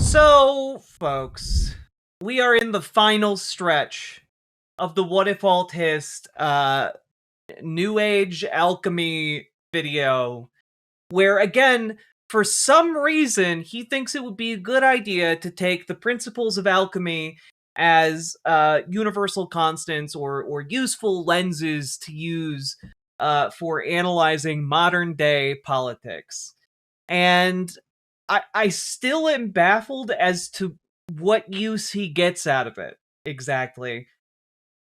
So, folks, we are in the final stretch of the WhatIfAltHist New Age Alchemy video, where, again, for some reason, he thinks it would be a good idea to take the principles of alchemy as universal constants or useful lenses to use for analyzing modern-day politics. And I still am baffled as to what use he gets out of it, exactly.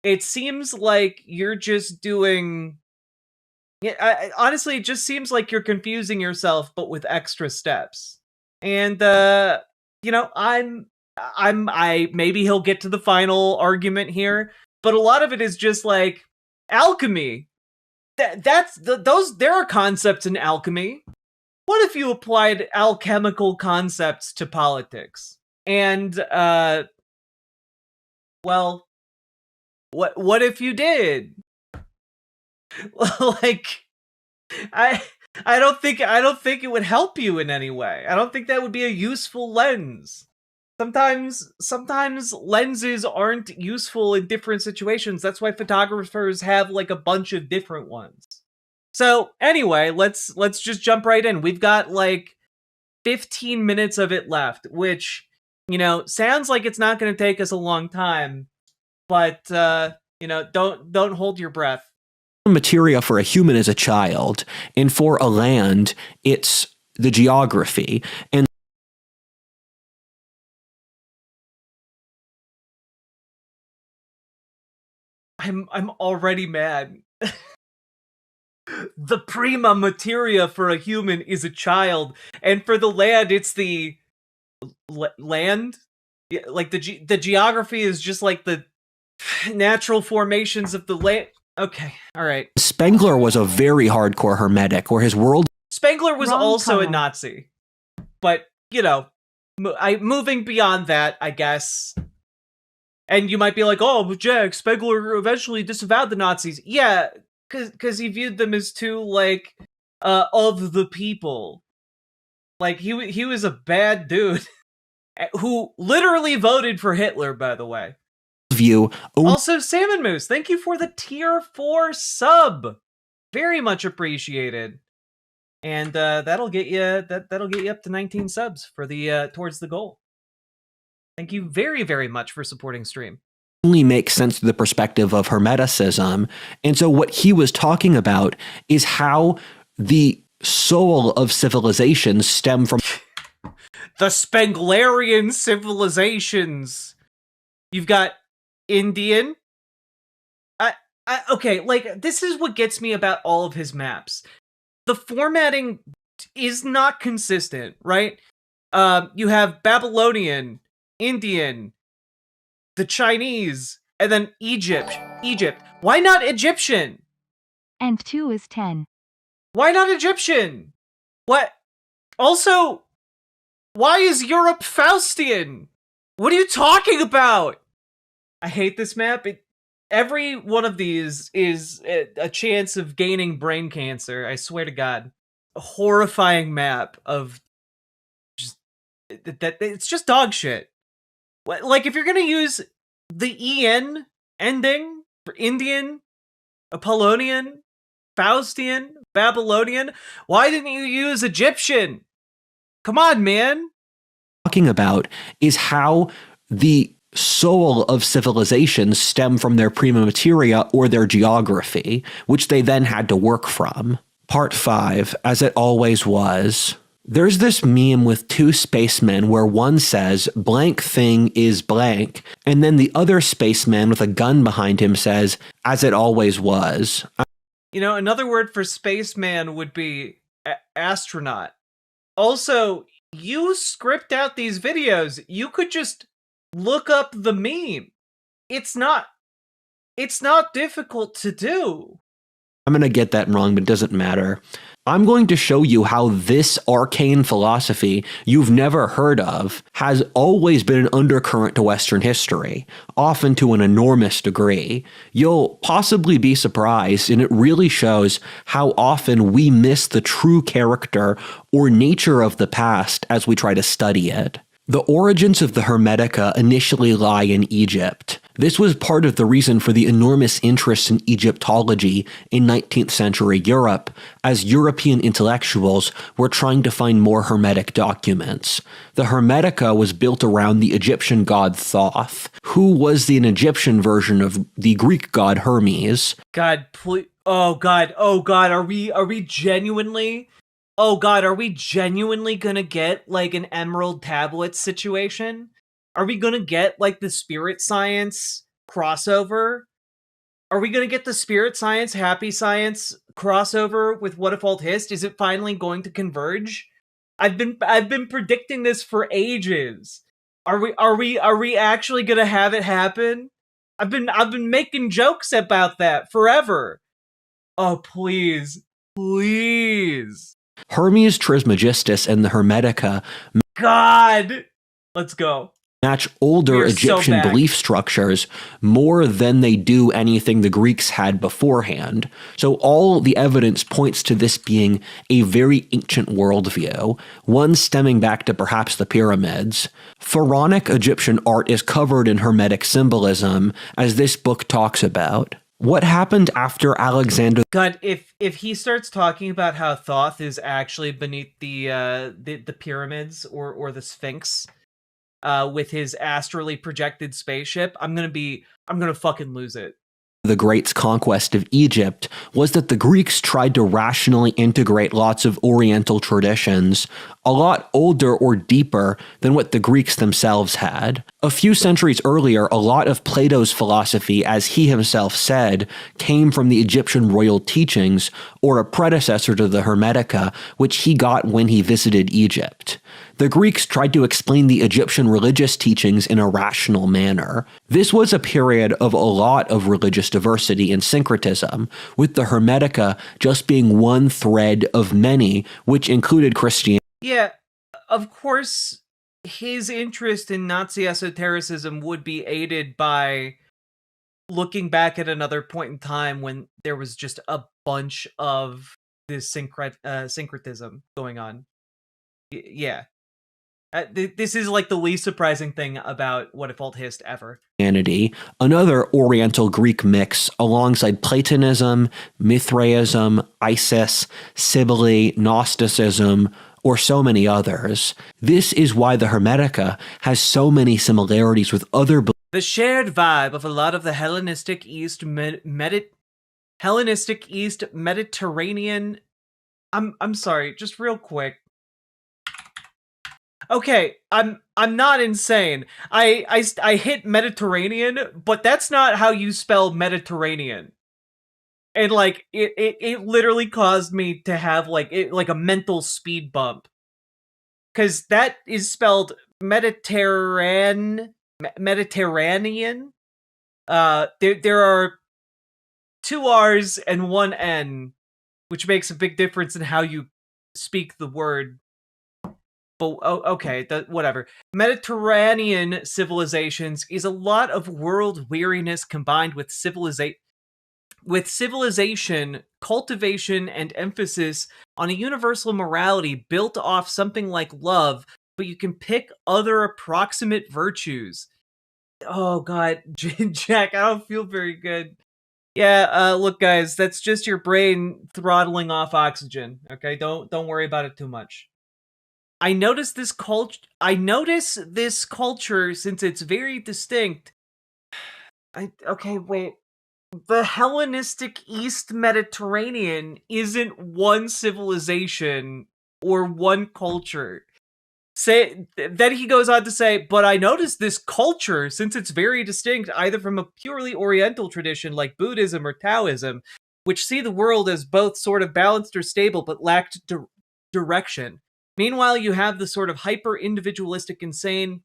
It seems like you're just doing... honestly, it just seems like you're confusing yourself, but with extra steps. And, you know, maybe he'll get to the final argument here, but a lot of it is just like, alchemy. There are concepts in alchemy. What if you applied alchemical concepts to politics? And, well, what if you did? Like, I don't think it would help you in any way. I don't think that would be a useful lens. Sometimes lenses aren't useful in different situations. That's why photographers have like a bunch of different ones. So anyway, let's just jump right in. We've got like 15 minutes of it left, which, you know, sounds like it's not going to take us a long time, but you know, don't hold your breath. Materia for a human is a child, and for a land, it's the geography. And I'm already mad. The prima materia for a human is a child, and for the land, it's the land. Like the geography is just like the natural formations of the land. Okay, all right. Spengler was a very hardcore Hermetic, where his world... Spengler was also a Nazi, but, you know, moving beyond that, I guess. And you might be like, oh, but Jack, Spengler eventually disavowed the Nazis. Yeah, because he viewed them as too, like, of the people. Like, he was a bad dude who literally voted for Hitler, by the way. View. Also, Salmon Moose, thank you for the tier 4 sub. Very much appreciated. And that'll get you that'll get you up to 19 subs for the towards the goal. Thank you very, very much for supporting stream. Only makes sense through the perspective of Hermeticism. And so what he was talking about is how the soul of civilizations stem from the Spenglerian civilizations. You've got Indian. Okay, like, this is what gets me about all of his maps. The formatting is not consistent, right? You have Babylonian, Indian, the Chinese, and then Egypt. Why not Egyptian? And 2 is 10. Why not Egyptian? What? Also, why is Europe Faustian? What are you talking about? I hate this map. Every one of these is a chance of gaining brain cancer. I swear to God. A horrifying map of just that. It's just dog shit. Like, if you're gonna use the EN ending for Indian, Apollonian, Faustian, Babylonian, why didn't you use Egyptian? Come on, man. Talking about is how the soul of civilizations stem from their prima materia or their geography, which they then had to work from. Part 5, as it always was. There's this meme with 2 spacemen where one says, blank thing is blank, and then the other spaceman with a gun behind him says, as it always was. You know, another word for spaceman would be astronaut. Also, you script out these videos. You could just look up the meme. It's not difficult to do. I'm going to get that wrong, but it doesn't matter. I'm going to show you how this arcane philosophy you've never heard of has always been an undercurrent to Western history, often to an enormous degree. You'll possibly be surprised, and it really shows how often we miss the true character or nature of the past as we try to study it. The origins of the Hermetica initially lie in Egypt. This was part of the reason for the enormous interest in Egyptology in 19th century Europe, as European intellectuals were trying to find more Hermetic documents. The Hermetica was built around the Egyptian god Thoth, who was an Egyptian version of the Greek god Hermes. God, please. Oh God, are we genuinely... Oh God, are we genuinely gonna get, like, an Emerald Tablet situation? Are we gonna get, like, the spirit science crossover? Are we gonna get the spirit science, happy science crossover with WhatIfAltHist? Is it finally going to converge? I've been predicting this for ages. Are we actually gonna have it happen? I've been making jokes about that forever. Oh, please. Please. Hermes Trismegistus and the Hermetica God! Let's go. match older Egyptian belief structures more than they do anything the Greeks had beforehand. So all the evidence points to this being a very ancient worldview, one stemming back to perhaps the pyramids. Pharaonic Egyptian art is covered in Hermetic symbolism, as this book talks about. What happened after Alexander? God, if he starts talking about how Thoth is actually beneath the pyramids or the Sphinx, with his astrally projected spaceship, I'm gonna fucking lose it. The Great's conquest of Egypt was that the Greeks tried to rationally integrate lots of Oriental traditions, a lot older or deeper than what the Greeks themselves had. A few centuries earlier, a lot of Plato's philosophy, as he himself said, came from the Egyptian royal teachings, or a predecessor to the Hermetica, which he got when he visited Egypt. The Greeks tried to explain the Egyptian religious teachings in a rational manner. This was a period of a lot of religious diversity and syncretism, with the Hermetica just being one thread of many, which included Christianity. Yeah, of course, his interest in Nazi esotericism would be aided by looking back at another point in time when there was just a bunch of this syncretism going on. Yeah. This is like the least surprising thing about WhatIfAltHist ever. Another Oriental Greek mix alongside Platonism, Mithraism, Isis, Cybele, Gnosticism, or so many others. This is why the Hermetica has so many similarities with other beliefs. The shared vibe of a lot of the Hellenistic East Mediterranean... I'm sorry, just real quick. Okay, I'm not insane. I hit Mediterranean, but that's not how you spell Mediterranean. And like it literally caused me to have like a mental speed bump. Cuz that is spelled Mediterranean. There are 2 R's and 1 N, which makes a big difference in how you speak the word. But okay, whatever. Mediterranean civilizations is a lot of world weariness combined with civilization, cultivation, and emphasis on a universal morality built off something like love, but you can pick other approximate virtues. Oh God, Jack, I don't feel very good. Yeah, look guys, that's just your brain throttling off oxygen, okay? Don't worry about it too much. I notice this culture since it's very distinct. Okay, wait. The Hellenistic East Mediterranean isn't one civilization or one culture. Then he goes on to say, but I notice this culture since it's very distinct either from a purely Oriental tradition like Buddhism or Taoism, which see the world as both sort of balanced or stable but lacked direction. Meanwhile, you have the sort of hyper-individualistic, insane,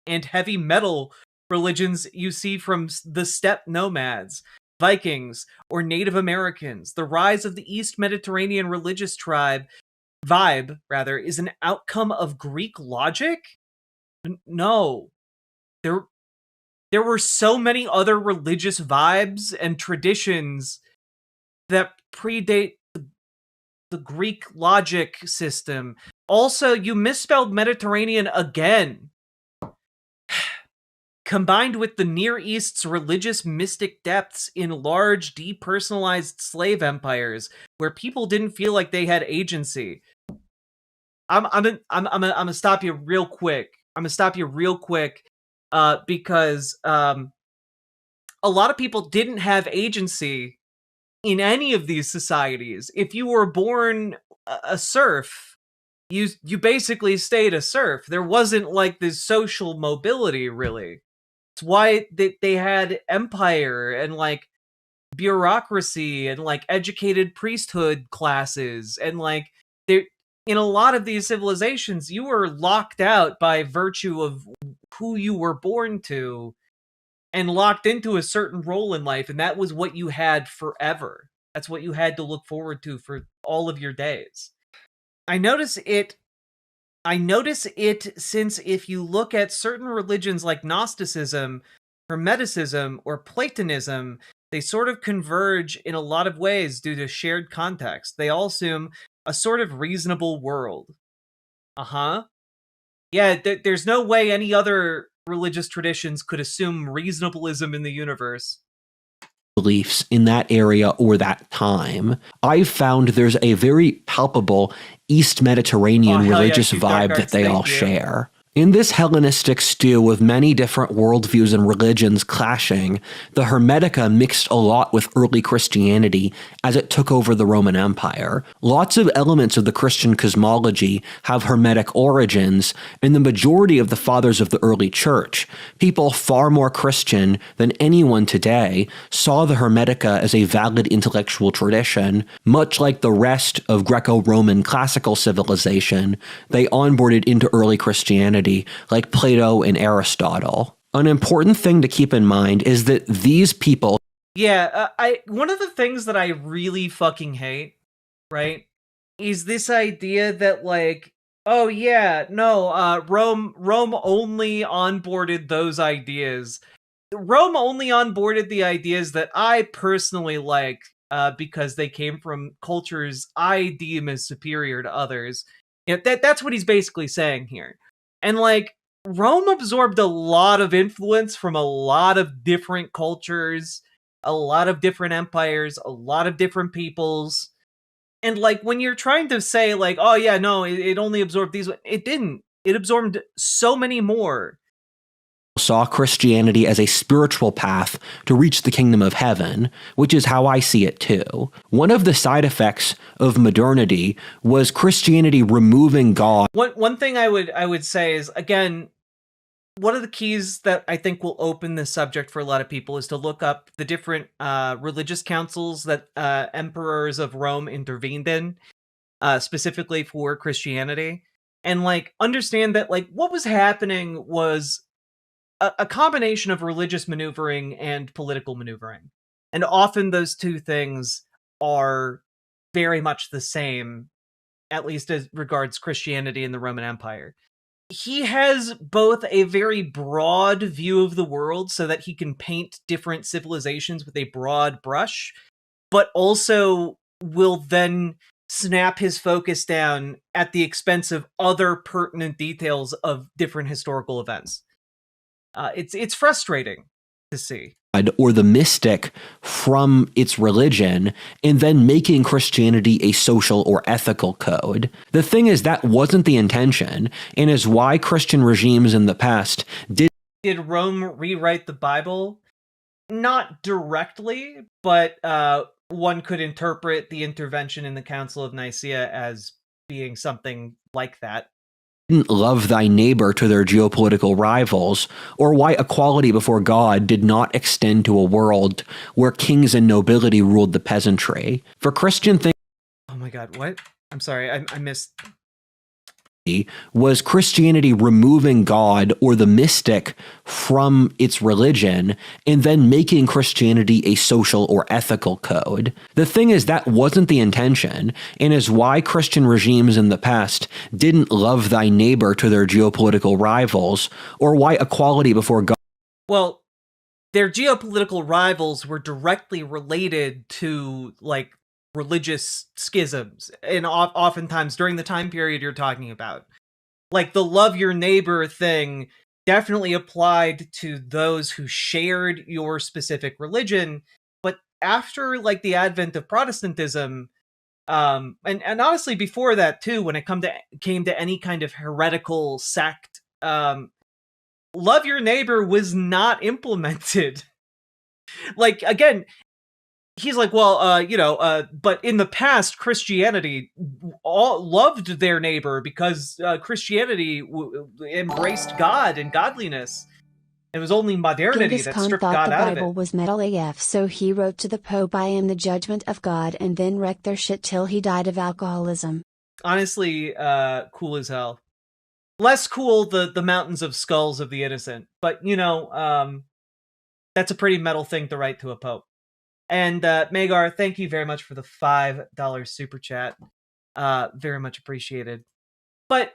and heavy metal religions you see from the steppe nomads, Vikings, or Native Americans. The rise of the East Mediterranean religious vibe, is an outcome of Greek logic? No. There were so many other religious vibes and traditions that predate the Greek logic system. Also, you misspelled Mediterranean again. Combined with the Near East's religious mystic depths in large, depersonalized slave empires where people didn't feel like they had agency. I'm gonna stop you real quick. Because a lot of people didn't have agency in any of these societies. If you were born a serf, you basically stayed a serf. There wasn't like this social mobility, really. It's why they had empire and like bureaucracy and like educated priesthood classes, and like there in a lot of these civilizations you were locked out by virtue of who you were born to and locked into a certain role in life, and that was what you had forever. That's what you had to look forward to for all of your days. I notice it since if you look at certain religions like Gnosticism, Hermeticism, or Platonism, they sort of converge in a lot of ways due to shared context. They all assume a sort of reasonable world. Yeah, there's no way any other religious traditions could assume reasonablism in the universe. Beliefs in that area or that time, I've found there's a very palpable East Mediterranean religious vibe that they all share. In this Hellenistic stew of many different worldviews and religions clashing, the Hermetica mixed a lot with early Christianity as it took over the Roman Empire. Lots of elements of the Christian cosmology have Hermetic origins, and the majority of the fathers of the early church, people far more Christian than anyone today, saw the Hermetica as a valid intellectual tradition. Much like the rest of Greco-Roman classical civilization, they onboarded into early Christianity like Plato and Aristotle. An important thing to keep in mind is that these people... Yeah, one of the things that I really fucking hate, right, is this idea that like, oh yeah, no, Rome only onboarded those ideas. Rome only onboarded the ideas that I personally like, because they came from cultures I deem as superior to others. You know, that's what he's basically saying here. And like, Rome absorbed a lot of influence from a lot of different cultures, a lot of different empires, a lot of different peoples. And like, when you're trying to say like, oh yeah, no, it only absorbed these, it didn't. It absorbed so many more. Saw Christianity as a spiritual path to reach the kingdom of heaven, which is how I see it too. One of the side effects of modernity was Christianity removing God. One thing I would say is, again, one of the keys that I think will open this subject for a lot of people is to look up the different religious councils that emperors of Rome intervened in, specifically for Christianity, and like understand that like what was happening was a combination of religious maneuvering and political maneuvering. And often those two things are very much the same, at least as regards Christianity and the Roman Empire. He has both a very broad view of the world so that he can paint different civilizations with a broad brush, but also will then snap his focus down at the expense of other pertinent details of different historical events. It's frustrating to see. Or the mystic from its religion, and then making Christianity a social or ethical code. The thing is, that wasn't the intention, and is why Christian regimes in the past did... Did Rome rewrite the Bible? Not directly, but one could interpret the intervention in the Council of Nicaea as being something like that. Didn't love thy neighbor to their geopolitical rivals, or why equality before God did not extend to a world where kings and nobility ruled the peasantry. For Christian things... Oh my god, what? I'm sorry, I missed... Was Christianity removing God or the mystic from its religion and then making Christianity a social or ethical code. The thing is, that wasn't the intention, and is why Christian regimes in the past didn't love thy neighbor to their geopolitical rivals, or why equality before God... Well, their geopolitical rivals were directly related to, like, religious schisms, and oftentimes during the time period you're talking about. Like, the love your neighbor thing definitely applied to those who shared your specific religion, but after, like, the advent of Protestantism, and honestly before that too, when it came to any kind of heretical sect, love your neighbor was not implemented. Like, again, he's like, well, but in the past, Christianity all loved their neighbor because Christianity embraced God and godliness. It was only modernity Genghis that Khan stripped thought God the out of Bible it. was metal AF, so he wrote to the Pope, "I am the judgment of God," and then wrecked their shit till he died of alcoholism. Honestly, cool as hell. Less cool the mountains of skulls of the innocent, but that's a pretty metal thing to write to a pope. And Magar, thank you very much for the $5 super chat. Very much appreciated. But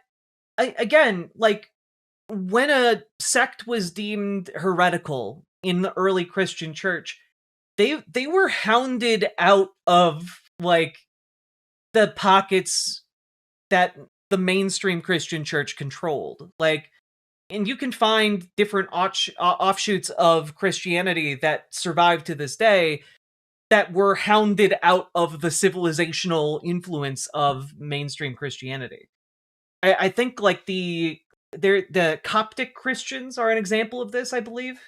again, like, when a sect was deemed heretical in the early Christian church, they were hounded out of, like, the pockets that the mainstream Christian church controlled. Like, and you can find different offshoots of Christianity that survive to this day that were hounded out of the civilizational influence of mainstream Christianity. I think, like, the Coptic Christians are an example of this, I believe,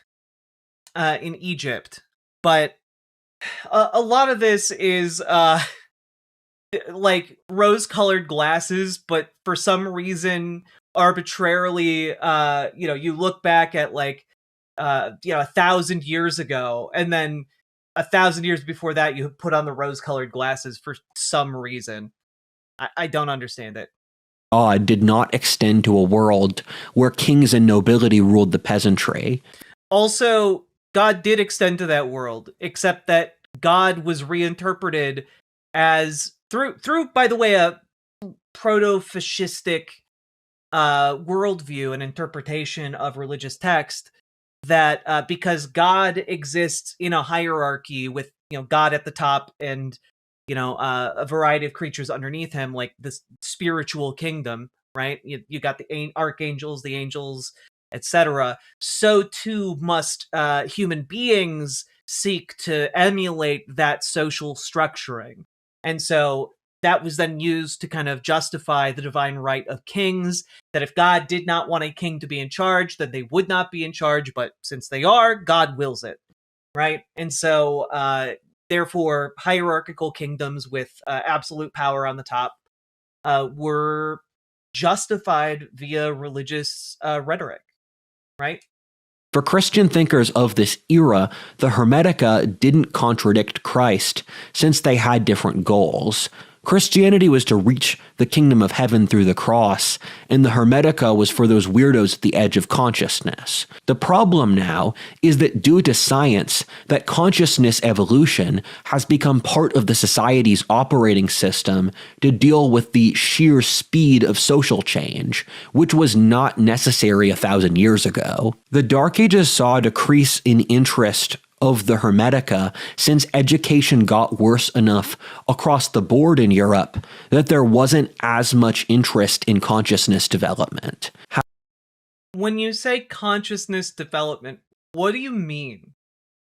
in Egypt. But a lot of this is like rose-colored glasses, but for some reason arbitrarily, you look back at, like, 1,000 years ago, and then 1,000 years before that you put on the rose-colored glasses for some reason. I don't understand it. God did not extend to a world where kings and nobility ruled the peasantry. Also, God did extend to that world, except that God was reinterpreted as through by the way, a proto-fascistic worldview and interpretation of religious text, that because God exists in a hierarchy with, God at the top and, a variety of creatures underneath him, like this spiritual kingdom, right? You got the archangels, the angels, etc. So too must human beings seek to emulate that social structuring. And so that was then used to kind of justify the divine right of kings, that if God did not want a king to be in charge, then they would not be in charge, but since they are, God wills it, right? And so, therefore, hierarchical kingdoms with absolute power on the top were justified via religious rhetoric, right? For Christian thinkers of this era, the Hermetica didn't contradict Christ, since they had different goals. Christianity was to reach the kingdom of heaven through the cross, and the Hermetica was for those weirdos at the edge of consciousness. The problem now is that due to science, that consciousness evolution has become part of the society's operating system to deal with the sheer speed of social change, which was not necessary 1,000 years ago. The Dark Ages saw a decrease in interest of the Hermetica since education got worse enough across the board in Europe that there wasn't as much interest in consciousness development. When you say consciousness development, what do you mean?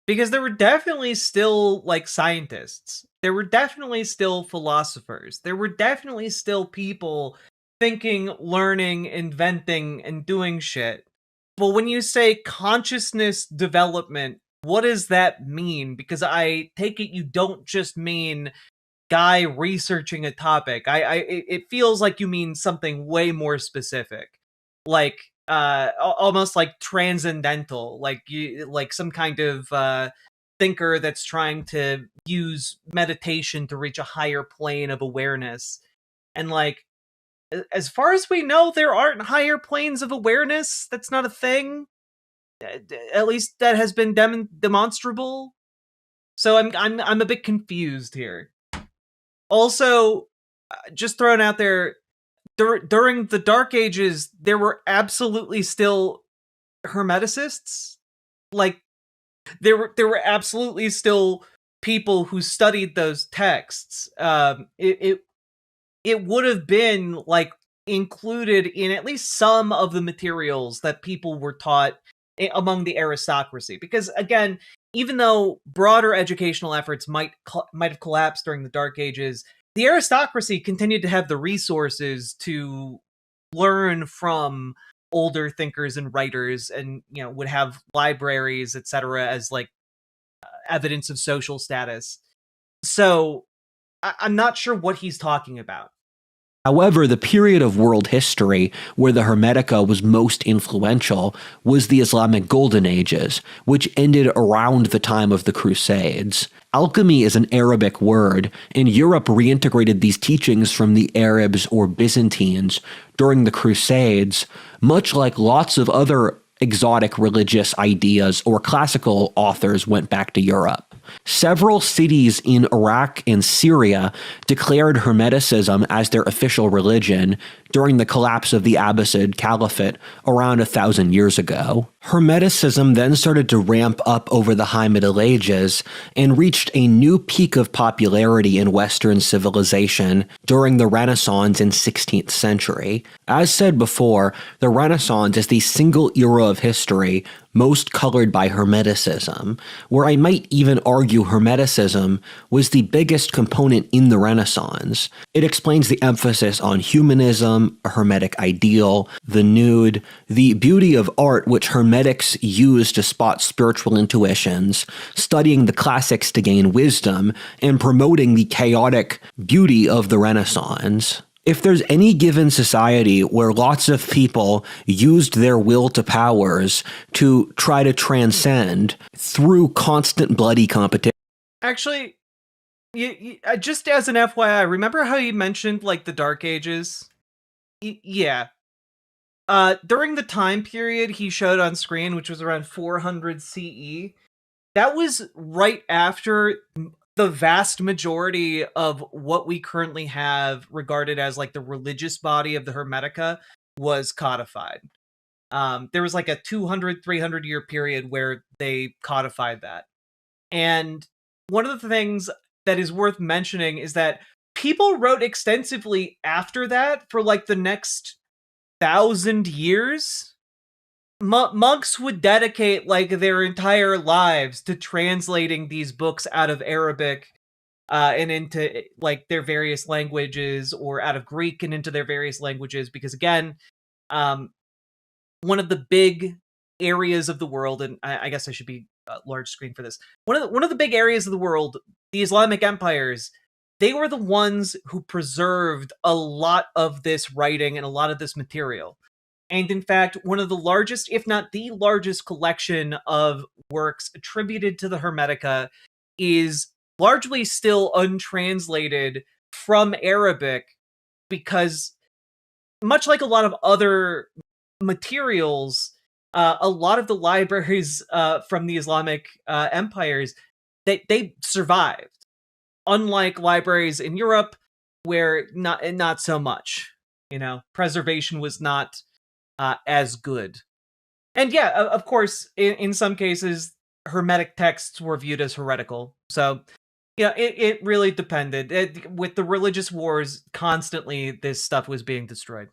Because there were definitely still, like, scientists. There were definitely still philosophers. There were definitely still people thinking, learning, inventing, and doing shit. But when you say consciousness development, what does that mean? Because I take it you don't just mean guy researching a topic. It feels like you mean something way more specific, like almost like transcendental, like some kind of thinker that's trying to use meditation to reach a higher plane of awareness. And, like, as far as we know, there aren't higher planes of awareness. That's not a thing. At least that has been demonstrable. So I'm a bit confused here. Also, just thrown out there, during the Dark Ages, there were absolutely still Hermeticists. Like, there were absolutely still people who studied those texts, it would have been like included in at least some of the materials that people were taught among the aristocracy. Because again, even though broader educational efforts might have collapsed during the Dark Ages, the aristocracy continued to have the resources to learn from older thinkers and writers, and would have libraries, etc., as like evidence of social status. So I'm not sure what he's talking about. However, the period of world history where the Hermetica was most influential was the Islamic Golden Ages, which ended around the time of the Crusades. Alchemy is an Arabic word, and Europe reintegrated these teachings from the Arabs or Byzantines during the Crusades, much like lots of other exotic religious ideas or classical authors went back to Europe. Several cities in Iraq and Syria declared Hermeticism as their official religion during the collapse of the Abbasid Caliphate around 1,000 years ago. Hermeticism then started to ramp up over the High Middle Ages and reached a new peak of popularity in Western civilization during the Renaissance in 16th century. As said before, the Renaissance is the single era of history most colored by Hermeticism, where I might even argue Hermeticism was the biggest component in the Renaissance. It explains the emphasis on humanism, a Hermetic ideal, the nude, the beauty of art which Hermetics use to spot spiritual intuitions, studying the classics to gain wisdom, and promoting the chaotic beauty of the Renaissance. If there's any given society where lots of people used their will to powers to try to transcend through constant bloody competition. Actually, just as an FYI, remember how you mentioned like the Dark Ages? Yeah. During the time period he showed on screen, which was around 400 CE, that was right after the vast majority of what we currently have regarded as like the religious body of the Hermetica was codified. There was like a 200, 300 year period where they codified that. And one of the things that is worth mentioning is that people wrote extensively after that for like the next 1,000 years. Monks would dedicate like their entire lives to translating these books out of Arabic and into like their various languages, or out of Greek and into their various languages, because again, one of the big areas of the world, and I guess I should be large screen for this. One of the big areas of the world, the Islamic empires, they were the ones who preserved a lot of this writing and a lot of this material. And in fact, one of the largest, if not the largest collection of works attributed to the Hermetica is largely still untranslated from Arabic, because much like a lot of other materials, a lot of the libraries from the Islamic empires, they survived. Unlike libraries in Europe, where not so much, preservation was not as good. And yeah, of course, in some cases, Hermetic texts were viewed as heretical. So, it really depended. With the religious wars, constantly this stuff was being destroyed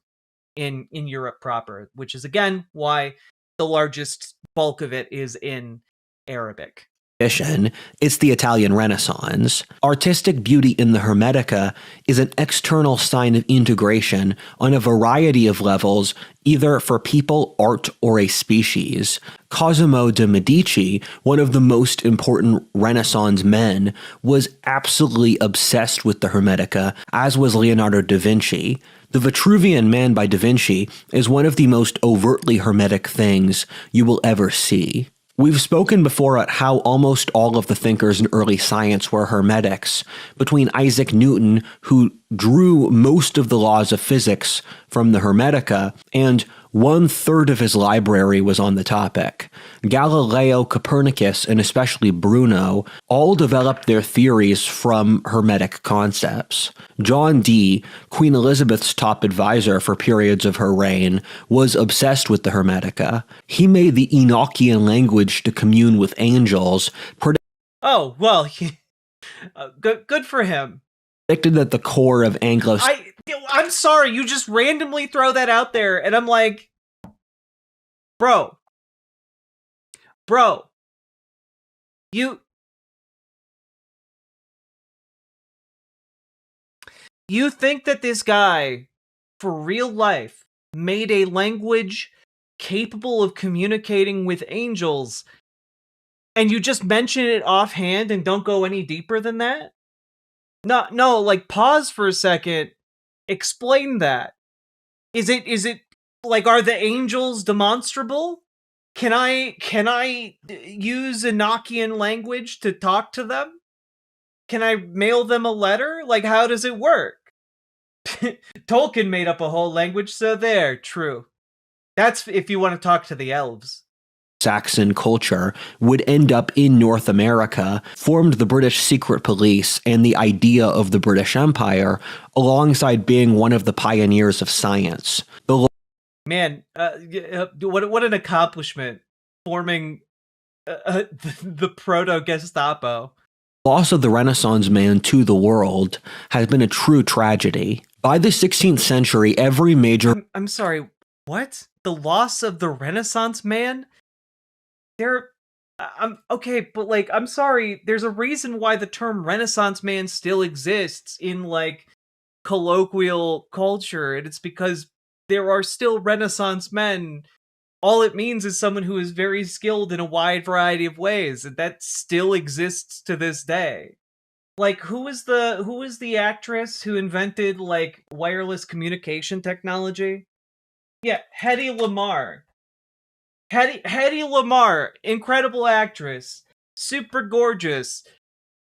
in Europe proper, which is again why the largest bulk of it is in Arabic. It's the Italian Renaissance. Artistic beauty in the Hermetica is an external sign of integration on a variety of levels, either for people, art, or a species. Cosimo de' Medici, one of the most important Renaissance men, was absolutely obsessed with the Hermetica, as was Leonardo da Vinci. The Vitruvian Man by da Vinci is one of the most overtly Hermetic things you will ever see. We've spoken before at how almost all of the thinkers in early science were Hermetics, between Isaac Newton, who drew most of the laws of physics from the Hermetica, and 1/3 of his library was on the topic. Galileo, Copernicus, and especially Bruno all developed their theories from Hermetic concepts. John Dee, Queen Elizabeth's top advisor for periods of her reign, was obsessed with the Hermetica. He made the Enochian language to commune with angels. Oh, well, Good for him. Predicted that the core of Anglo... I'm sorry, you just randomly throw that out there, and I'm like, bro, you think that this guy, for real life, made a language capable of communicating with angels, and you just mention it offhand and don't go any deeper than that? No, like, pause for a second. Explain that. Is it like, are the angels demonstrable? Can I use Enochian language to talk to them? Can I mail them a letter? Like, how does it work? Tolkien made up a whole language, so there, true. That's if you want to talk to the elves. Saxon culture would end up in North America, formed the British secret police and the idea of the British Empire, alongside being one of the pioneers of science. Man, what an accomplishment, forming the proto-Gestapo. Loss of the Renaissance man to the world has been a true tragedy. By the 16th century, every major... I'm sorry, what? The loss of the Renaissance man? Okay, but like, I'm sorry, there's a reason why the term Renaissance man still exists in, like, colloquial culture, and it's because there are still Renaissance men. All it means is someone who is very skilled in a wide variety of ways, and that still exists to this day. Like, who was the actress who invented, like, wireless communication technology? Yeah, Hedy Lamarr. Hedy Lamarr, incredible actress, super gorgeous,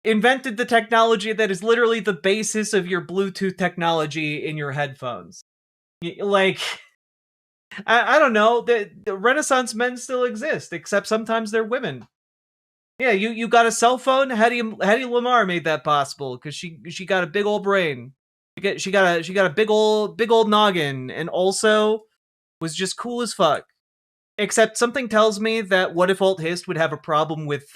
invented the technology that is literally the basis of your Bluetooth technology in your headphones. Like, I don't know, the Renaissance men still exist, except sometimes they're women. Yeah, you got a cell phone? Hedy Lamarr made that possible because she got a big old brain. She got a big old noggin, and also was just cool as fuck. Except something tells me that WhatIfAltHist would have a problem with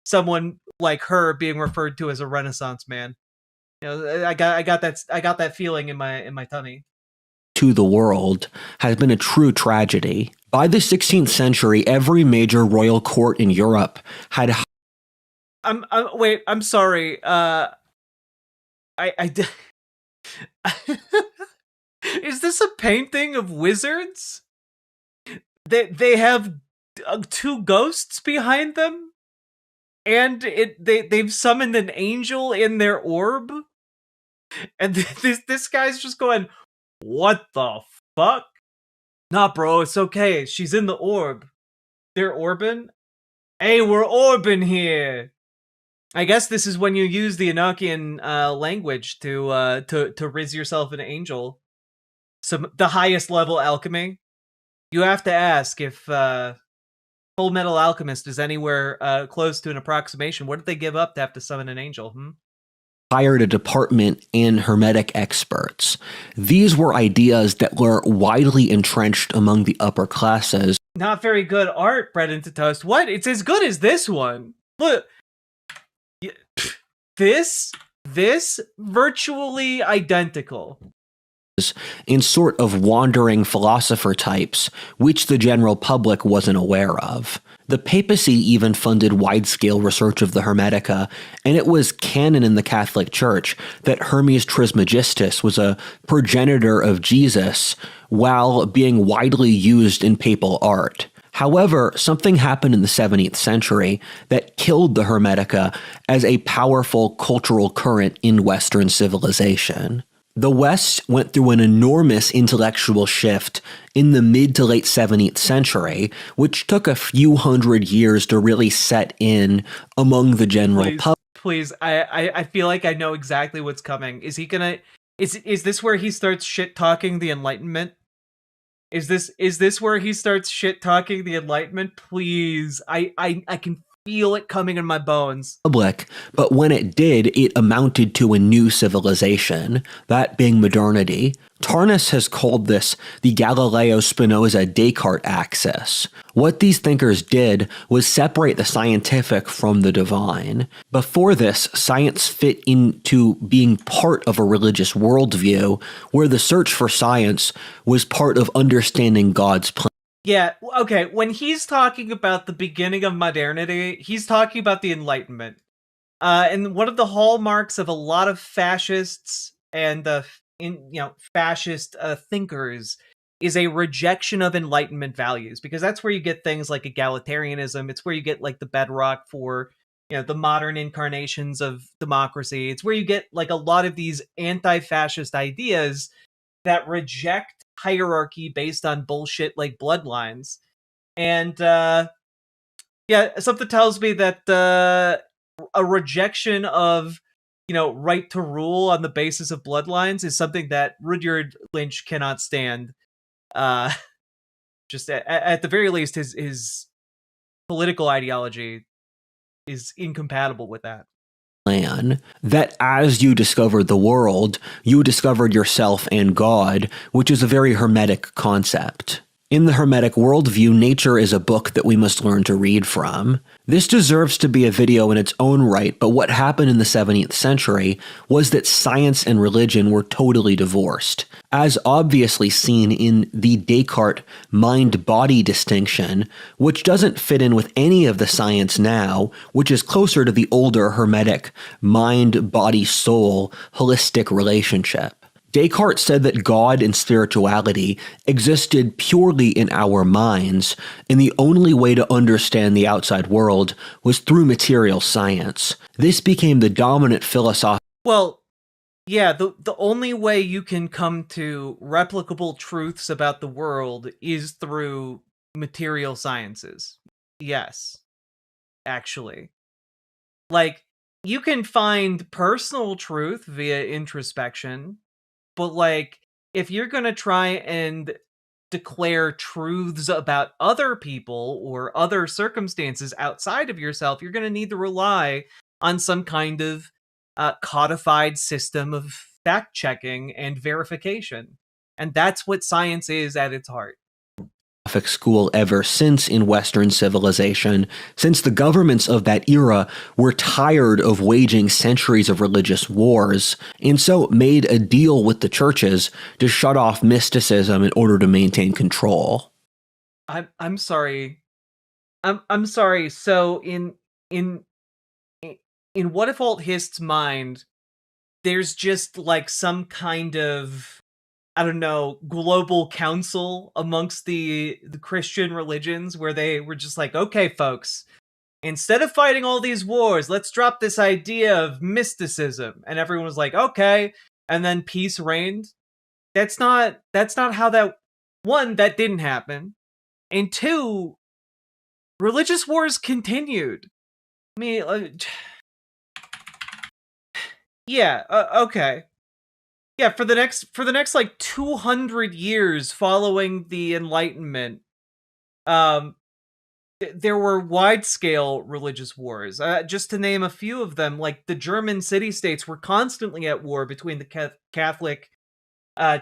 someone like her being referred to as a Renaissance man. You know, I got that feeling in my tummy. To the world has been a true tragedy. By the 16th century, every major royal court in Europe had... Wait, I'm sorry. Is this a painting of wizards? They have two ghosts behind them, and they've summoned an angel in their orb, and this guy's just going, what the fuck? Nah, bro, it's okay. She's in the orb. They're orbing? Hey, we're orbing here. I guess this is when you use the Enochian language to riz yourself an angel. The highest level alchemy. You have to ask if Full Metal Alchemist is anywhere close to an approximation. What did they give up to have to summon an angel? Hired a department in Hermetic experts. These were ideas that were widely entrenched among the upper classes. Not very good art, bread into toast. What? It's as good as this one. Look. This virtually identical. In sort of wandering philosopher types, which the general public wasn't aware of. The papacy even funded wide-scale research of the Hermetica, and it was canon in the Catholic Church that Hermes Trismegistus was a progenitor of Jesus, while being widely used in papal art. However, something happened in the 17th century that killed the Hermetica as a powerful cultural current in Western civilization. The West went through an enormous intellectual shift in the mid to late 17th century, which took a few hundred years to really set in among the general public. Please, I feel like I know exactly what's coming. Is he gonna... Is this where he starts shit-talking the Enlightenment? Is this where he starts shit-talking the Enlightenment? Please, I can feel it coming in my bones. Public, but when it did, it amounted to a new civilization, that being modernity. Tarnas has called this the Galileo-Spinoza-Descartes axis. What these thinkers did was separate the scientific from the divine. Before this, science fit into being part of a religious worldview, where the search for science was part of understanding God's plan. Yeah, okay, when he's talking about the beginning of modernity, he's talking about the Enlightenment. And one of the hallmarks of a lot of fascists and fascist thinkers is a rejection of Enlightenment values, because that's where you get things like egalitarianism. It's where you get like the bedrock for the modern incarnations of democracy. It's where you get like a lot of these anti-fascist ideas that reject hierarchy based on bullshit like bloodlines. And something tells me that a rejection of right to rule on the basis of bloodlines is something that Rudyard Lynch cannot stand. Just at the very least, his political ideology is incompatible with that. Plan that as you discovered the world, you discovered yourself and God, which is a very Hermetic concept. In the Hermetic worldview, nature is a book that we must learn to read from. This deserves to be a video in its own right, but what happened in the 17th century was that science and religion were totally divorced, as obviously seen in the Descartes mind-body distinction, which doesn't fit in with any of the science now, which is closer to the older Hermetic mind-body-soul holistic relationship. Descartes said that God and spirituality existed purely in our minds, and the only way to understand the outside world was through material science. This became the dominant philosophy. Well, yeah, the only way you can come to replicable truths about the world is through material sciences. Yes, actually. Like, you can find personal truth via introspection, but like, if you're going to try and declare truths about other people or other circumstances outside of yourself, you're going to need to rely on some kind of codified system of fact-checking and verification. And that's what science is at its heart. School ever since in Western civilization, since the governments of that era were tired of waging centuries of religious wars, and so made a deal with the churches to shut off mysticism in order to maintain control. I'm sorry. I'm sorry. So in WhatIfAltHist's mind, there's just like some kind of, I don't know, global council amongst the Christian religions where they were just like, okay, folks, instead of fighting all these wars, let's drop this idea of mysticism. And everyone was like, okay. And then peace reigned. That's not how that, one, that didn't happen. And two, religious wars continued. I mean, yeah, okay. Yeah, for the next like 200 years following the Enlightenment, there were wide-scale religious wars. Just to name a few of them, like the German city-states were constantly at war between the Catholic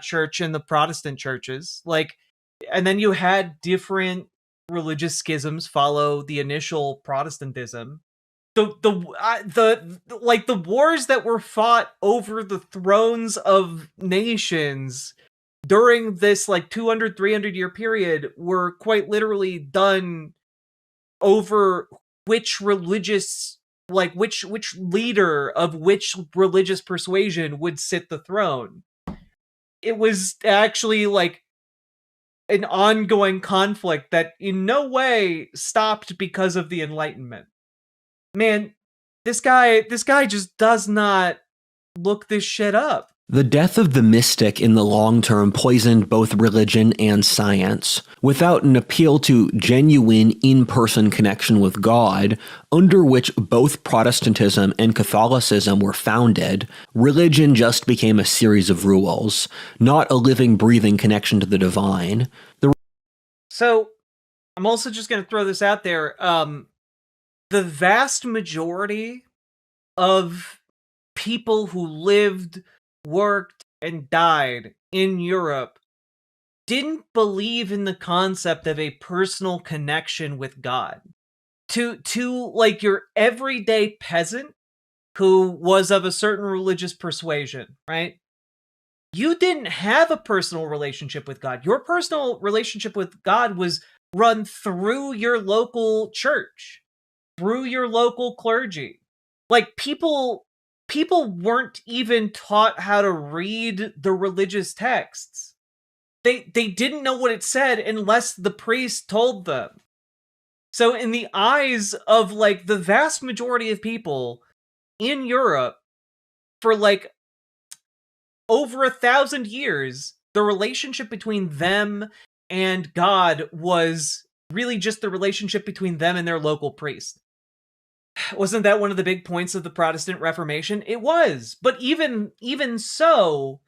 Church and the Protestant churches. Like, and then you had different religious schisms follow the initial Protestantism. The wars that were fought over the thrones of nations during this like 200-300 year period were quite literally done over which religious, like which leader of which religious persuasion would sit the throne. It was actually like an ongoing conflict that in no way stopped because of the Enlightenment. Man, this guy just does not look this shit up. The death of the mystic in the long term poisoned both religion and science. Without an appeal to genuine in-person connection with God, under which both Protestantism and Catholicism were founded, religion just became a series of rules, not a living, breathing connection to the divine. So, I'm also just going to throw this out there. the vast majority of people who lived, worked, and died in Europe didn't believe in the concept of a personal connection with God. To like your everyday peasant who was of a certain religious persuasion, right? You didn't have a personal relationship with God. Your personal relationship with God was run through your local church, through your local clergy. Like people weren't even taught how to read the religious texts. They didn't know what it said unless the priest told them. So in the eyes of like the vast majority of people in Europe for like over 1,000 years, the relationship between them and God was really just the relationship between them and their local priest. Wasn't that one of the big points of the Protestant Reformation? It was. But even so,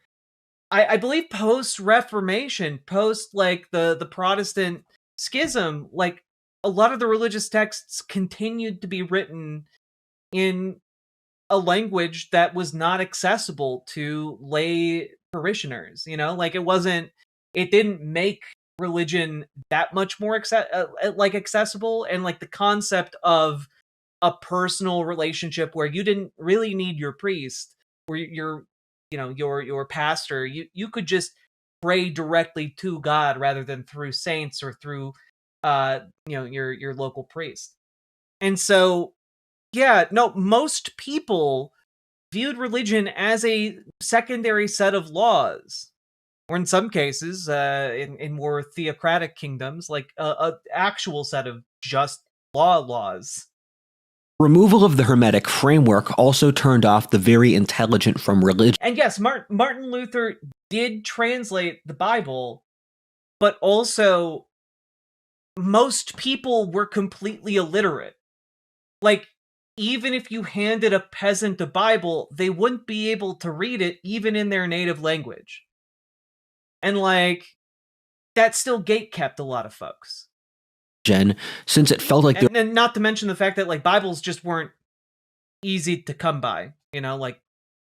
I believe post-Reformation, post like the Protestant schism, like a lot of the religious texts continued to be written in a language that was not accessible to lay parishioners, you know? Like it didn't make religion that much more accessible, and like the concept of a personal relationship where you didn't really need your priest or your pastor. You could just pray directly to God rather than through saints or through your local priest. And so yeah, no, most people viewed religion as a secondary set of laws, or in some cases, in more theocratic kingdoms, like a actual set of just laws. Removal of the Hermetic framework also turned off the very intelligent from religion. And yes, Martin Luther did translate the Bible, but also most people were completely illiterate. Like, even if you handed a peasant a Bible, they wouldn't be able to read it even in their native language. And like, that still gatekept a lot of folks. Since it felt like and not to mention the fact that like Bibles just weren't easy to come by, like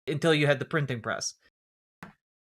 until you had the printing press.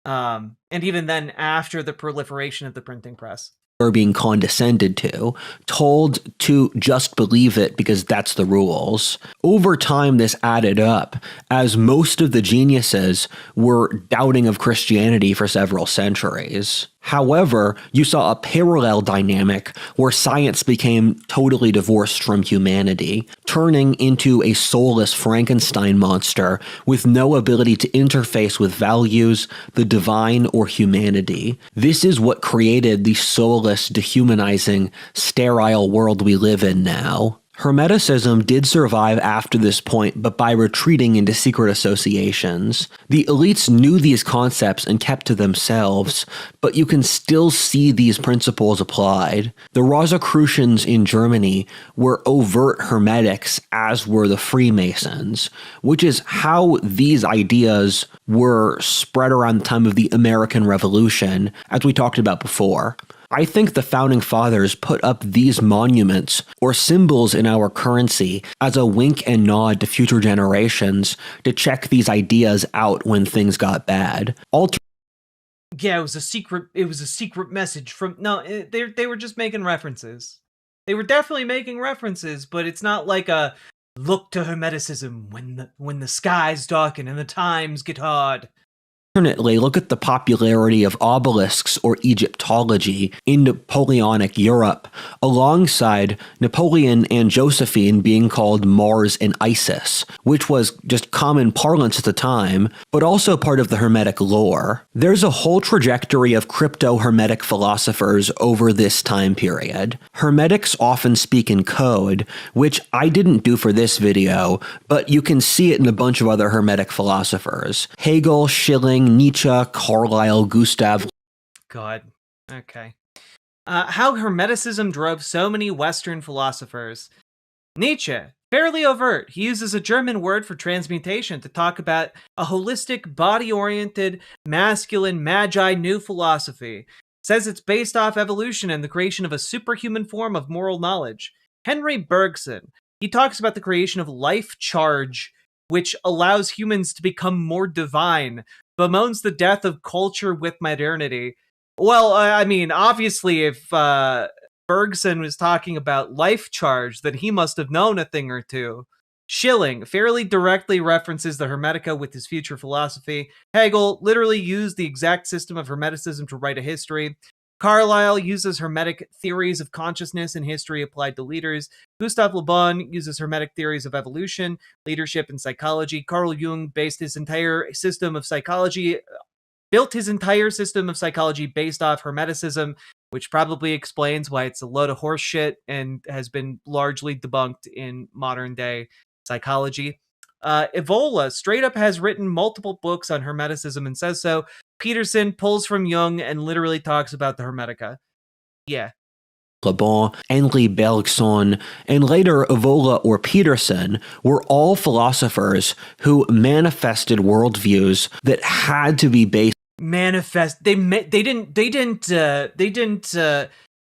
And even then, after the proliferation of the printing press. Or being condescended to, told to just believe it because that's the rules. Over time, this added up, as most of the geniuses were doubting of Christianity for several centuries. However, you saw a parallel dynamic where science became totally divorced from humanity, turning into a soulless Frankenstein monster with no ability to interface with values, the divine, or humanity. This is what created the soulless, dehumanizing, sterile world we live in now. Hermeticism did survive after this point, but by retreating into secret associations. The elites knew these concepts and kept to themselves, but you can still see these principles applied. The Rosicrucians in Germany were overt Hermetics, as were the Freemasons, which is how these ideas were spread around the time of the American Revolution, as we talked about before. I think the Founding Fathers put up these monuments, or symbols in our currency, as a wink and nod to future generations to check these ideas out when things got bad. Yeah, it was a secret message from... No, they were just making references. They were definitely making references, but it's not like a look to Hermeticism when the skies darken and the times get hard. Alternately, look at the popularity of obelisks or Egyptology in Napoleonic Europe, alongside Napoleon and Josephine being called Mars and Isis, which was just common parlance at the time, but also part of the Hermetic lore. There's a whole trajectory of crypto-hermetic philosophers over this time period. Hermetics often speak in code, which I didn't do for this video, but you can see it in a bunch of other Hermetic philosophers. Hegel, Schelling, Nietzsche, Carlyle, Gustav. God. Okay. How Hermeticism drove so many Western philosophers. Nietzsche. Fairly overt. He uses a German word for transmutation to talk about a holistic, body-oriented, masculine, magi new philosophy. Says it's based off evolution and the creation of a superhuman form of moral knowledge. Henry Bergson. he talks about the creation of life charge, which allows humans to become more divine, bemoans the death of culture with modernity. Well, I mean, obviously, if Bergson was talking about life charge, then he must have known a thing or two. Schilling fairly directly references the Hermetica with his future philosophy. Hegel literally used the exact system of Hermeticism to write a history. Carlyle uses Hermetic theories of consciousness and history applied to leaders. Gustav Le Bon uses Hermetic theories of evolution, leadership, and psychology. Carl Jung built his entire system of psychology based off Hermeticism, which probably explains why it's a load of horse shit and has been largely debunked in modern day psychology. Evola straight up has written multiple books on Hermeticism and says so. Peterson pulls from Jung and literally talks about the Hermetica. Yeah. Le Bon, Henri Bergson, and later Evola or Peterson were all philosophers who manifested worldviews that had to be based. They didn't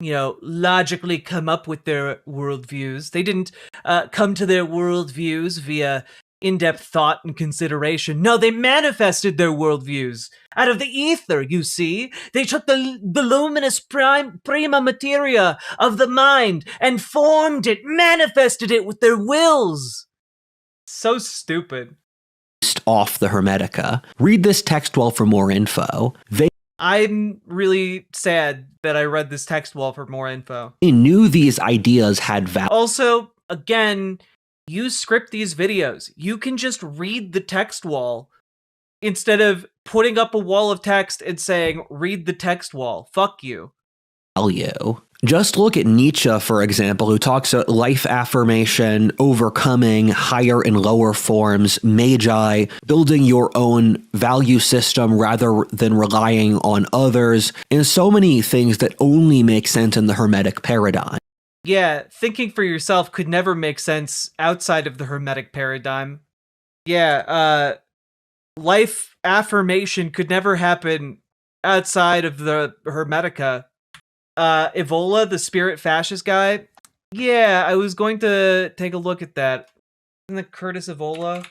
logically come up with their worldviews. They didn't come to their worldviews via in-depth thought and consideration. No, they manifested their worldviews out of the ether, you see. They took the luminous prima materia of the mind and formed it, manifested it with their wills. So stupid. Off the Hermetica. Read this text well for more info. I'm really sad that I read this text wall for more info. They knew these ideas had value. Also, again, you script these videos. You can just read the text wall instead of putting up a wall of text and saying, read the text wall. Fuck you. Just look at Nietzsche, for example, who talks about life affirmation, overcoming higher and lower forms, magi, building your own value system rather than relying on others, and so many things that only make sense in the Hermetic paradigm. Yeah, thinking for yourself could never make sense outside of the Hermetic paradigm. Yeah, life affirmation could never happen outside of the Hermetica. Evola, the spirit fascist guy. Yeah, I was going to take a look at that. Isn't it Curtis Evola?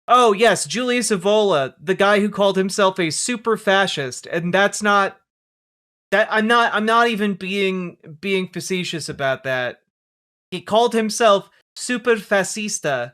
Oh, yes, Julius Evola, the guy who called himself a super fascist, and that's not that I'm not even being facetious about that. He called himself super fascista.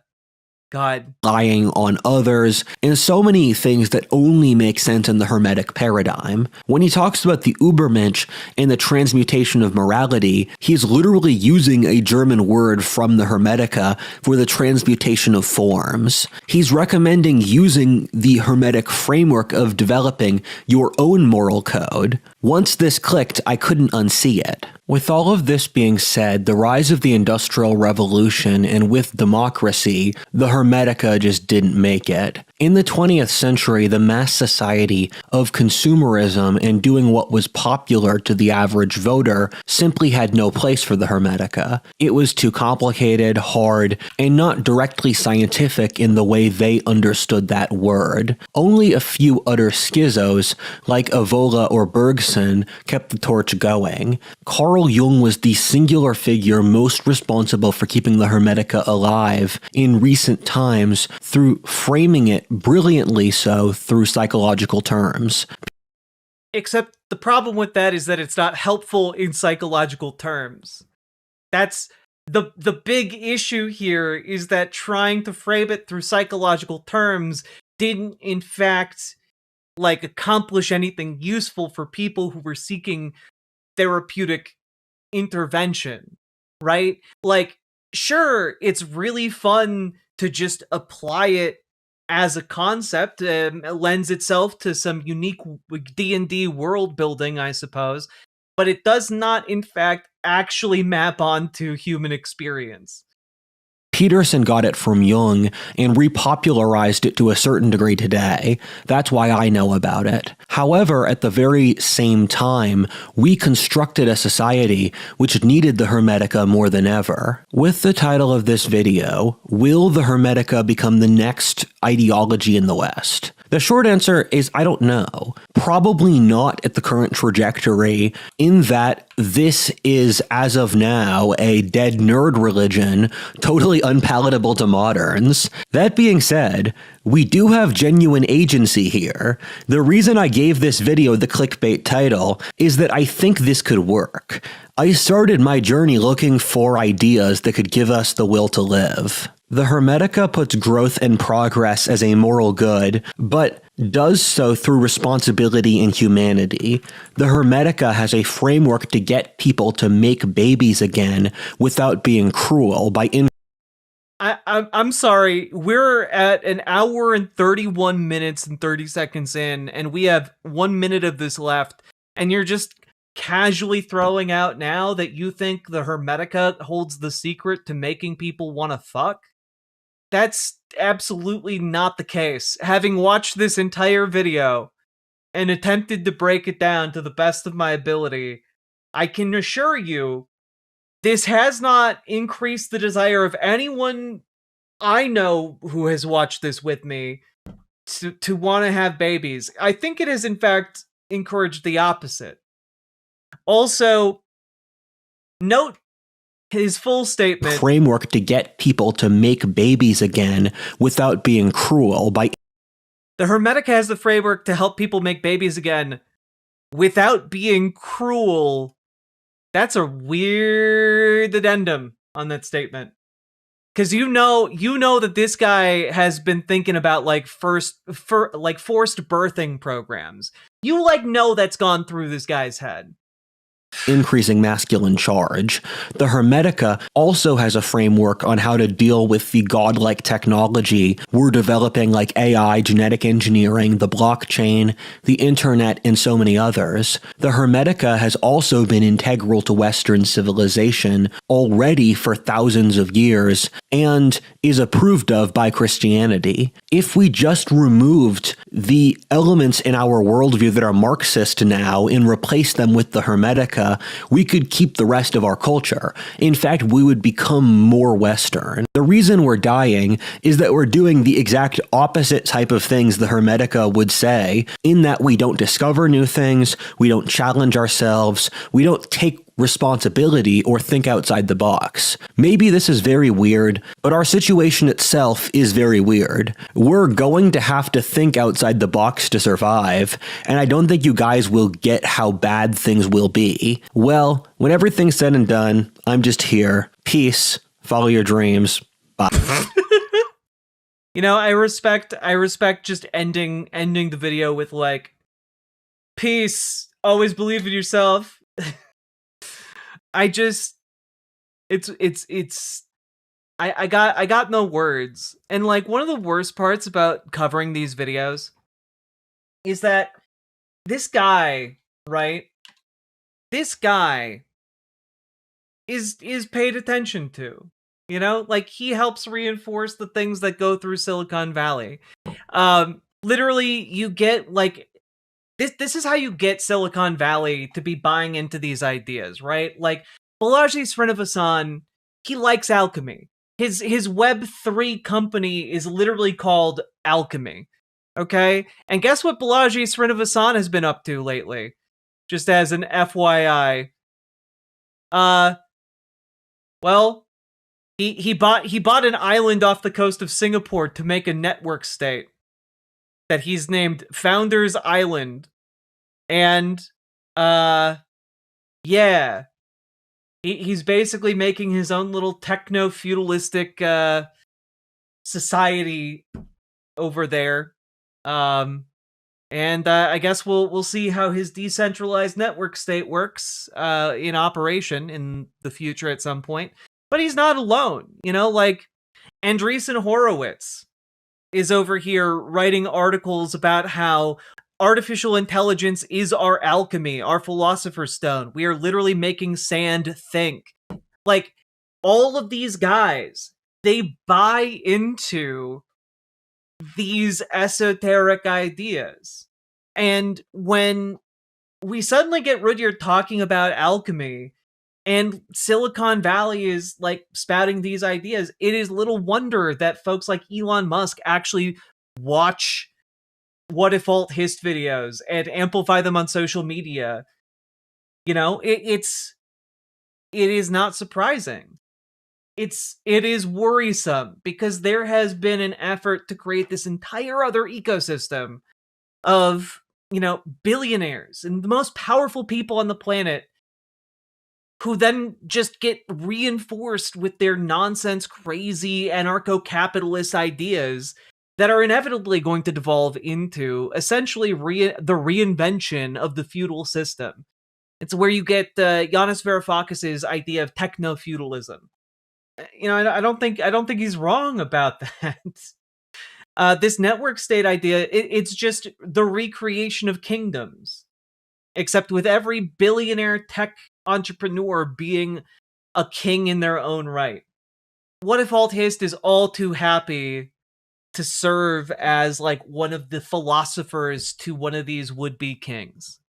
God. Relying on others, and so many things that only make sense in the Hermetic paradigm. When he talks about the Übermensch and the transmutation of morality, he's literally using a German word from the Hermetica for the transmutation of forms. He's recommending using the Hermetic framework of developing your own moral code. Once this clicked, I couldn't unsee it. With all of this being said, the rise of the Industrial Revolution and with democracy, the Hermetica just didn't make it. In the 20th century, the mass society of consumerism and doing what was popular to the average voter simply had no place for the Hermetica. It was too complicated, hard, and not directly scientific in the way they understood that word. Only a few utter schizos, like Evola or Bergson, kept the torch going. Carl Jung was the singular figure most responsible for keeping the Hermetica alive in recent times through framing it brilliantly so through psychological terms. Except the problem with that is that it's not helpful in psychological terms. That's the big issue here, is that trying to frame it through psychological terms didn't in fact accomplish anything useful for people who were seeking therapeutic intervention, right? Sure, it's really fun to just apply it as a concept. It lends itself to some unique D&D world building, I suppose, but it does not, in fact, actually map onto human experience. Peterson got it from Jung and repopularized it to a certain degree today. That's why I know about it. However, at the very same time, we constructed a society which needed the Hermetica more than ever. With the title of this video, will the Hermetica become the next ideology in the West? The short answer is I don't know. Probably not at the current trajectory, in that this is, as of now, a dead nerd religion, totally unpalatable to moderns. That being said, we do have genuine agency here. The reason I gave this video the clickbait title is that I think this could work. I started my journey looking for ideas that could give us the will to live. The Hermetica puts growth and progress as a moral good, but does so through responsibility and humanity. The Hermetica has a framework to get people to make babies again without being cruel by I'm sorry, we're at an hour and 31 minutes and 30 seconds in, and we have 1 minute of this left, and you're just casually throwing out now that you think the Hermetica holds the secret to making people want to fuck? That's absolutely not the case. Having watched this entire video and attempted to break it down to the best of my ability, I can assure you this has not increased the desire of anyone I know who has watched this with me to want to have babies. I think it has, in fact, encouraged the opposite. Also, note his full statement. Framework to get people to make babies again without being cruel by... The Hermetica has the framework to help people make babies again without being cruel. That's a weird addendum on that statement. Because you know that this guy has been thinking about like forced birthing programs. You know that's gone through this guy's head. Increasing masculine charge. The Hermetica also has a framework on how to deal with the godlike technology we're developing, like AI, genetic engineering, the blockchain, the internet, and so many others. The Hermetica has also been integral to Western civilization already for thousands of years and is approved of by Christianity. If we just removed the elements in our worldview that are Marxist now and replaced them with the Hermetica, we could keep the rest of our culture. In fact, we would become more Western. The reason we're dying is that we're doing the exact opposite type of things the Hermetica would say, in that we don't discover new things, we don't challenge ourselves, we don't take responsibility or think outside the box. Maybe this is very weird, but our situation itself is very weird. We're going to have to think outside the box to survive, and I don't think you guys will get how bad things will be. Well, when everything's said and done, I'm just here. Peace. Follow your dreams. Bye. I respect just ending the video with like, peace, always believe in yourself. I got no words. And like, one of the worst parts about covering these videos is that this guy, right? This guy is paid attention to. Like, he helps reinforce the things that go through Silicon Valley. Literally, you get like this is how you get Silicon Valley to be buying into these ideas, right? Like, Balaji Srinivasan, he likes alchemy. His Web3 company is literally called Alchemy, okay? And guess what Balaji Srinivasan has been up to lately? Just as an FYI. Well, he bought an island off the coast of Singapore to make a network state that he's named Founders Island. And yeah, he's basically making his own little techno-feudalistic society over there. And I guess we'll see how his decentralized network state works in operation in the future at some point. But he's not alone, like Andreessen Horowitz is over here writing articles about how artificial intelligence is our alchemy, our philosopher's stone. We are literally making sand think. Like, all of these guys, they buy into these esoteric ideas. And when we suddenly get Rudyard talking about alchemy, and Silicon Valley is like spouting these ideas, it is little wonder that folks like Elon Musk actually watch WhatIfAltHist videos and amplify them on social media. You know, it is not surprising. It is worrisome because there has been an effort to create this entire other ecosystem of, you know, billionaires and the most powerful people on the planet who then just get reinforced with their nonsense, crazy, anarcho-capitalist ideas that are inevitably going to devolve into essentially the reinvention of the feudal system. It's where you get Yanis Varoufakis's idea of techno-feudalism. You know, I don't think he's wrong about that. This network state idea, it's just the recreation of kingdoms, except with every billionaire tech entrepreneur being a king in their own right. WhatIfAltHist is all too happy to serve as like one of the philosophers to one of these would-be kings.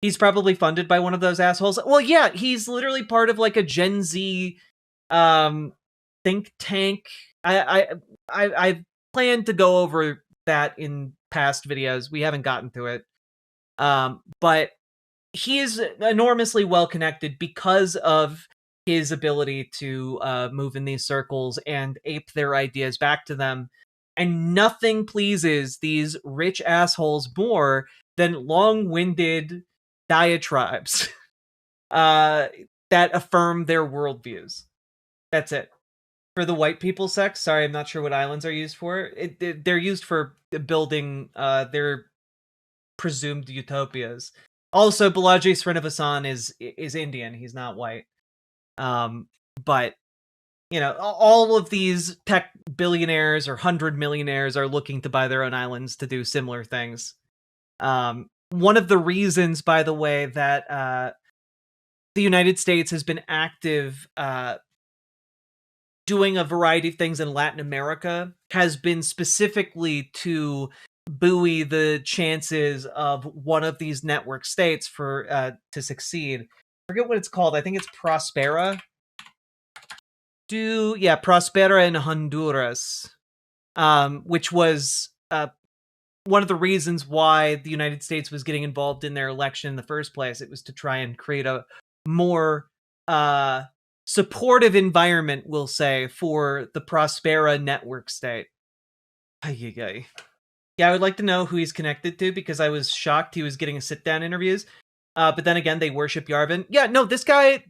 He's probably funded by one of those assholes. Well, yeah, he's literally part of like a Gen Z think tank. I planned to go over that in past videos. We haven't gotten to it. But he is enormously well connected because of his ability to move in these circles and ape their ideas back to them. And nothing pleases these rich assholes more than long-winded diatribes that affirm their worldviews. That's it. For the white people sects, sorry, I'm not sure what islands are used for. They're used for building their presumed utopias. Also, Balaji Srinivasan is Indian. He's not white. But, you know, all of these tech billionaires or 100 millionaires are looking to buy their own islands to do similar things. One of the reasons, by the way, that the United States has been active doing a variety of things in Latin America has been specifically to buoy the chances of one of these network states for to succeed. I forget what it's called. I think it's Prospera. Prospera in Honduras, which was one of the reasons why the United States was getting involved in their election in the first place. It was to try and create a more supportive environment, we'll say, for the Prospera network state. Yeah, I would like to know who he's connected to, because I was shocked he was getting sit-down interviews. But then again, they worship Yarvin. Yeah, no, this guy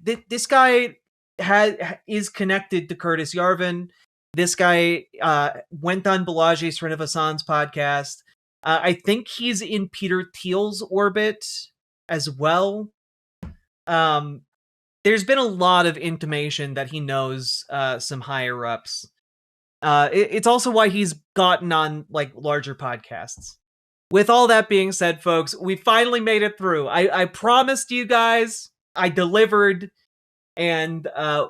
is connected to Curtis Yarvin. This guy went on Balaji Srinivasan's podcast. I think he's in Peter Thiel's orbit as well. There's been a lot of intimation that he knows some higher ups. It's also why he's gotten on like larger podcasts. With all that being said, folks, we finally made it through. I promised you guys, I delivered, and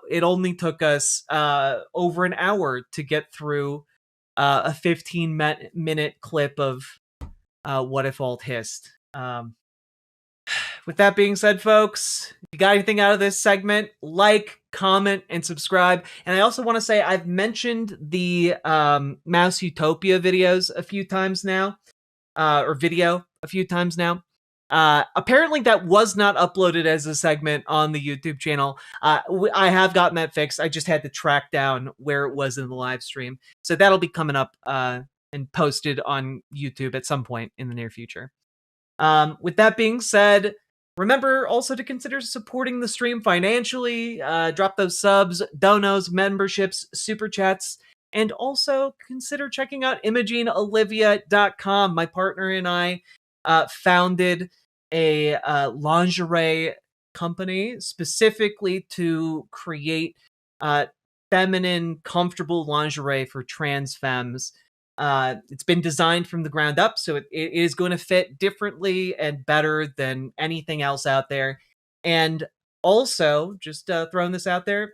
it only took us over an hour to get through a 15-minute clip of WhatIfAltHist. With that being said, folks, if you got anything out of this segment, like, comment, and subscribe. And I also want to say I've mentioned the Mouse Utopia videos a few times now, or video a few times now. Apparently that was not uploaded as a segment on the YouTube channel. I have gotten that fixed. I just had to track down where it was in the live stream. So that'll be coming up and posted on YouTube at some point in the near future. With that being said, remember also to consider supporting the stream financially. Drop those subs, donos, memberships, super chats, and also consider checking out ImogeneOlivia.com. My partner and I founded a lingerie company specifically to create feminine, comfortable lingerie for trans femmes. It's been designed from the ground up, so it is going to fit differently and better than anything else out there. And also, just throwing this out there,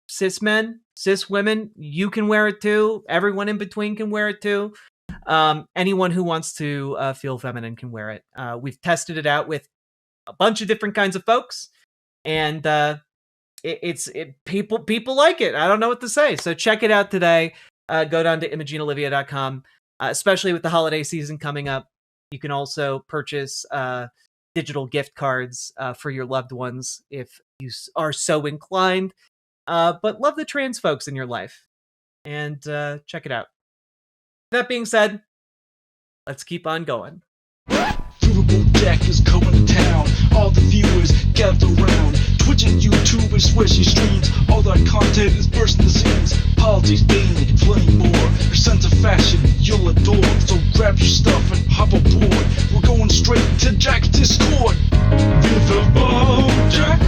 cis men, cis women, you can wear it too. Everyone in between can wear it too. Anyone who wants to feel feminine can wear it. We've tested it out with a bunch of different kinds of folks, and people like it. I don't know what to say. So check it out today. Go down to ImogeneOlivia.com, especially with the holiday season coming up. You can also purchase digital gift cards for your loved ones if you are so inclined. But love the trans folks in your life. And check it out. That being said, let's keep on going. Riverboat Jack is going to town. All the viewers gather round. Twitch and YouTube and swishy streams. All that content is bursting the seams. Politics, gaming, and plenty more. Your sense of fashion you'll adore. So grab your stuff and hop aboard. We're going straight to Jack's Discord. Riverboat Jack.